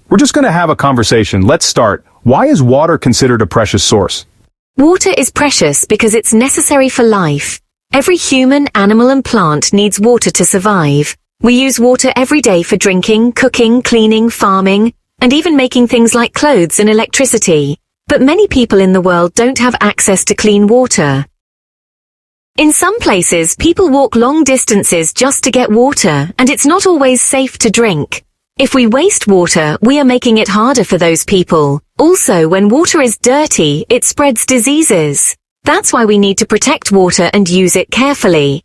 We're just going to have a conversation. Let's start. Why is water considered a precious source? Water is precious because it's necessary for life. Every human, animal and plant needs water to survive. We use water every day for drinking, cooking, cleaning, farming, and even making things like clothes and electricity. But many people in the world don't have access to clean water. In some places, people walk long distances just to get water, and it's not always safe to drink. If we waste water, we are making it harder for those people. Also, when water is dirty, it spreads diseases. That's why we need to protect water and use it carefully.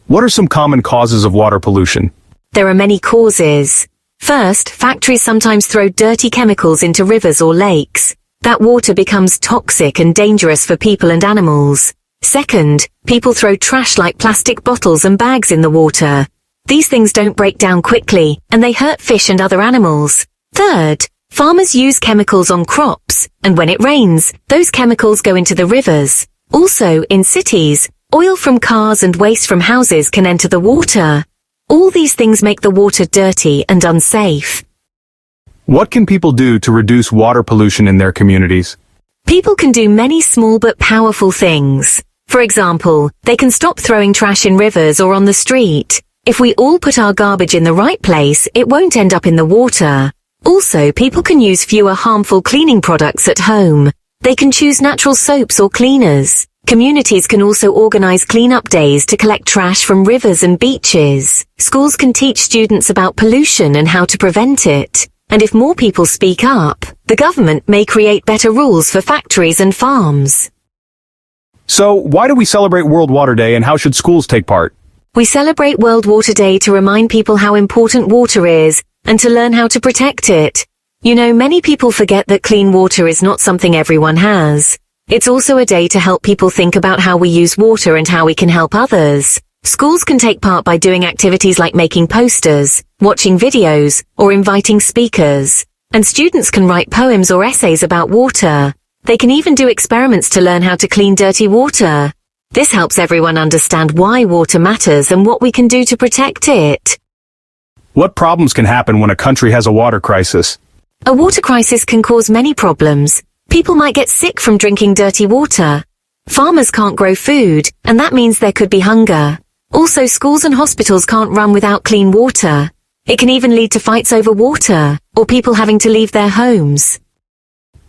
What are some common causes of water pollution? There are many causes. First, factories sometimes throw dirty chemicals into rivers or lakes. That water becomes toxic and dangerous for people and animals. Second, people throw trash like plastic bottles and bags in the water. These things don't break down quickly, and they hurt fish and other animals. Third, farmers use chemicals on crops, and when it rains, those chemicals go into the rivers. Also, in cities, oil from cars and waste from houses can enter the water. All these things make the water dirty and unsafe. What can people do to reduce water pollution in their communities? People can do many small but powerful things. For example, they can stop throwing trash in rivers or on the street. If we all put our garbage in the right place, it won't end up in the water. Also, people can use fewer harmful cleaning products at home. They can choose natural soaps or cleaners. Communities can also organize cleanup days to collect trash from rivers and beaches. Schools can teach students about pollution and how to prevent it. And if more people speak up, the government may create better rules for factories and farms. So, why do we celebrate World Water Day and how should schools take part? We celebrate World Water Day to remind people how important water is and to learn how to protect it. You know, many people forget that clean water is not something everyone has. It's also a day to help people think about how we use water and how we can help others. Schools can take part by doing activities like making posters, watching videos, or inviting speakers. And students can write poems or essays about water. They can even do experiments to learn how to clean dirty water. This helps everyone understand why water matters and what we can do to protect it. What problems can happen when a country has a water crisis? A water crisis can cause many problems. People might get sick from drinking dirty water. Farmers can't grow food, and that means there could be hunger. Also, schools and hospitals can't run without clean water. It can even lead to fights over water, or people having to leave their homes.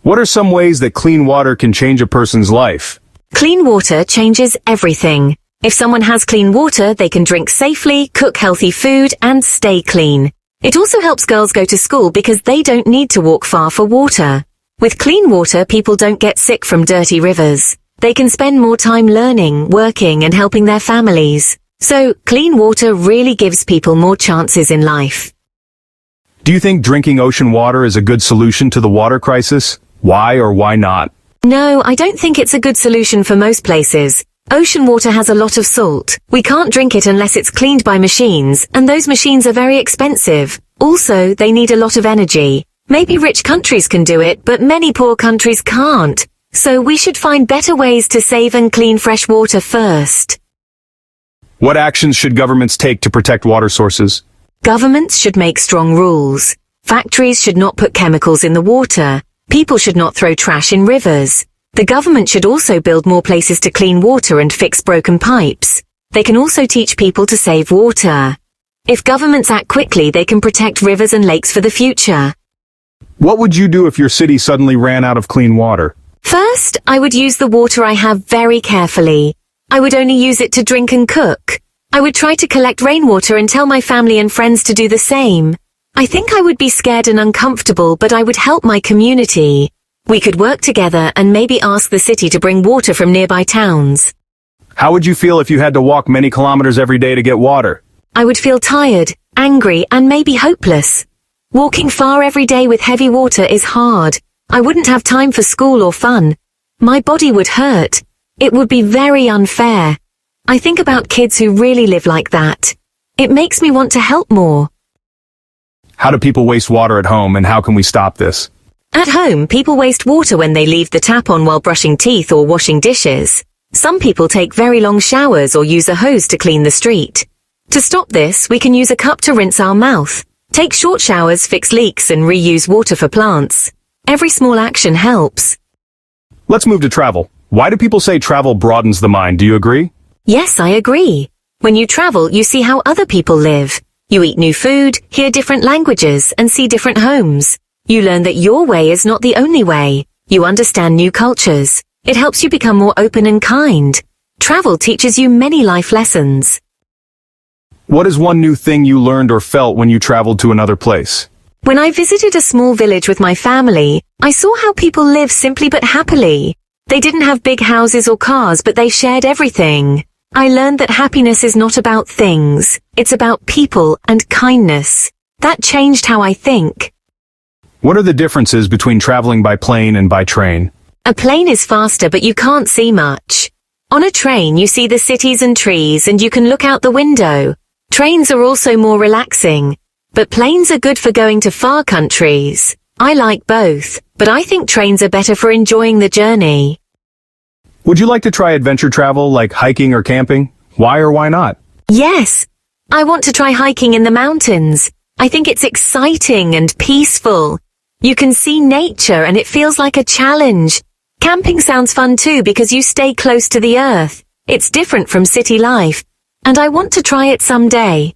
What are some ways that clean water can change a person's life? Clean water changes everything. If someone has clean water, they can drink safely, cook healthy food, and stay clean. It also helps girls go to school because they don't need to walk far for water. With clean water, people don't get sick from dirty rivers. They can spend more time learning, working, and helping their families. So, clean water really gives people more chances in life. Do you think drinking ocean water is a good solution to the water crisis? Why or why not? No, I don't think it's a good solution for most places. Ocean water has a lot of salt. We can't drink it unless it's cleaned by machines, and those machines are very expensive. Also, they need a lot of energy. Maybe rich countries can do it, but many poor countries can't. So we should find better ways to save and clean fresh water first. What actions should governments take to protect water sources? Governments should make strong rules. Factories should not put chemicals in the water. People should not throw trash in rivers. The government should also build more places to clean water and fix broken pipes. They can also teach people to save water. If governments act quickly, they can protect rivers and lakes for the future. What would you do if your city suddenly ran out of clean water? First, I would use the water I have very carefully. I would only use it to drink and cook. I would try to collect rainwater and tell my family and friends to do the same. I think I would be scared and uncomfortable, but I would help my community. We could work together and maybe ask the city to bring water from nearby towns. How would you feel if you had to walk many kilometers every day to get water? I would feel tired, angry, and maybe hopeless. Walking far every day with heavy water is hard. I wouldn't have time for school or fun. My body would hurt. It would be very unfair. I think about kids who really live like that. It makes me want to help more. How do people waste water at home, and how can we stop this? At home, people waste water when they leave the tap on while brushing teeth or washing dishes. Some people take very long showers or use a hose to clean the street. To stop this, we can use a cup to rinse our mouth. Take short showers, fix leaks, and reuse water for plants. Every small action helps. Let's move to travel. Why do people say travel broadens the mind? Do you agree? Yes, I agree. When you travel, you see how other people live. You eat new food, hear different languages, and see different homes. You learn that your way is not the only way. You understand new cultures. It helps you become more open and kind. Travel teaches you many life lessons. What is one new thing you learned or felt when you traveled to another place? When I visited a small village with my family, I saw how people live simply but happily. They didn't have big houses or cars, but they shared everything. I learned that happiness is not about things. It's about people and kindness. That changed how I think. What are the differences between traveling by plane and by train? A plane is faster, but you can't see much. On a train, you see the cities and trees, and you can look out the window. Trains are also more relaxing, but planes are good for going to far countries. I like both, but I think trains are better for enjoying the journey. Would you like to try adventure travel like hiking or camping? Why or why not? Yes, I want to try hiking in the mountains. I think it's exciting and peaceful. You can see nature and it feels like a challenge. Camping sounds fun too because you stay close to the earth. It's different from city life, and I want to try it someday.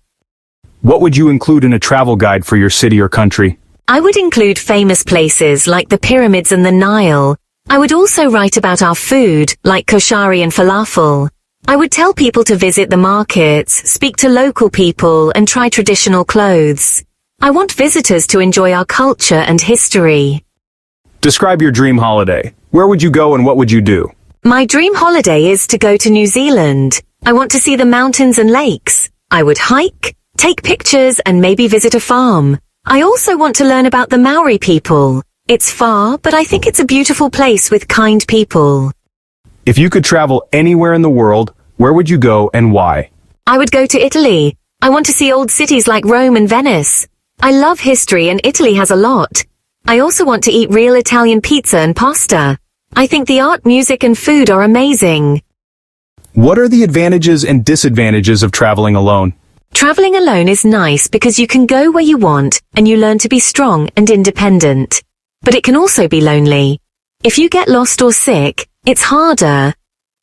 What would you include in a travel guide for your city or country? I would include famous places like the pyramids and the Nile. I would also write about our food, like koshari and falafel. I would tell people to visit the markets, speak to local people, and try traditional clothes. I want visitors to enjoy our culture and history. Describe your dream holiday. Where would you go and what would you do? My dream holiday is to go to New Zealand. I want to see the mountains and lakes. I would hike, take pictures, and maybe visit a farm. I also want to learn about the Maori people. It's far, but I think it's a beautiful place with kind people. If you could travel anywhere in the world, where would you go and why? I would go to Italy. I want to see old cities like Rome and Venice. I love history and Italy has a lot. I also want to eat real Italian pizza and pasta. I think the art, music, and food are amazing. What are the advantages and disadvantages of traveling alone? Traveling alone is nice because you can go where you want and you learn to be strong and independent. But it can also be lonely. If you get lost or sick, it's harder.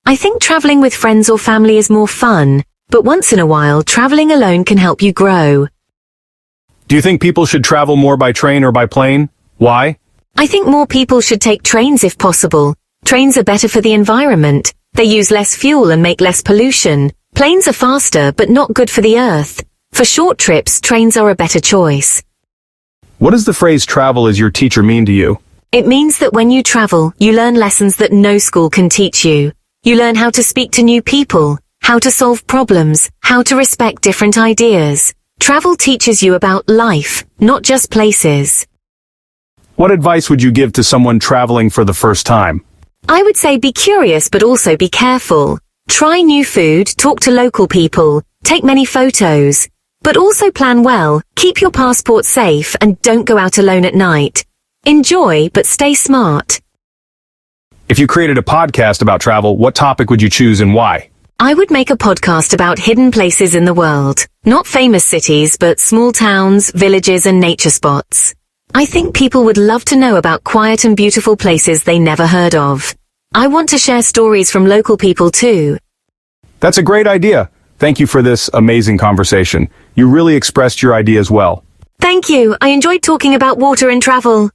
I think traveling with friends or family is more fun, but once in a while, traveling alone can help you grow. Do you think people should travel more by train or by plane? Why? I think more people should take trains if possible. Trains are better for the environment. They use less fuel and make less pollution. Planes are faster, but not good for the earth. For short trips, trains are a better choice. What does the phrase travel as your teacher mean to you? It means that when you travel, you learn lessons that no school can teach you. You learn how to speak to new people, how to solve problems, how to respect different ideas. Travel teaches you about life, not just places. What advice would you give to someone traveling for the first time? I would say be curious but also be careful. Try new food, talk to local people, take many photos. But also plan well, keep your passport safe and don't go out alone at night. Enjoy but stay smart. If you created a podcast about travel, what topic would you choose and why? I would make a podcast about hidden places in the world. Not famous cities, but small towns, villages, and nature spots. I think people would love to know about quiet and beautiful places they never heard of. I want to share stories from local people too. That's a great idea. Thank you for this amazing conversation. You really expressed your ideas well. Thank you. I enjoyed talking about water and travel.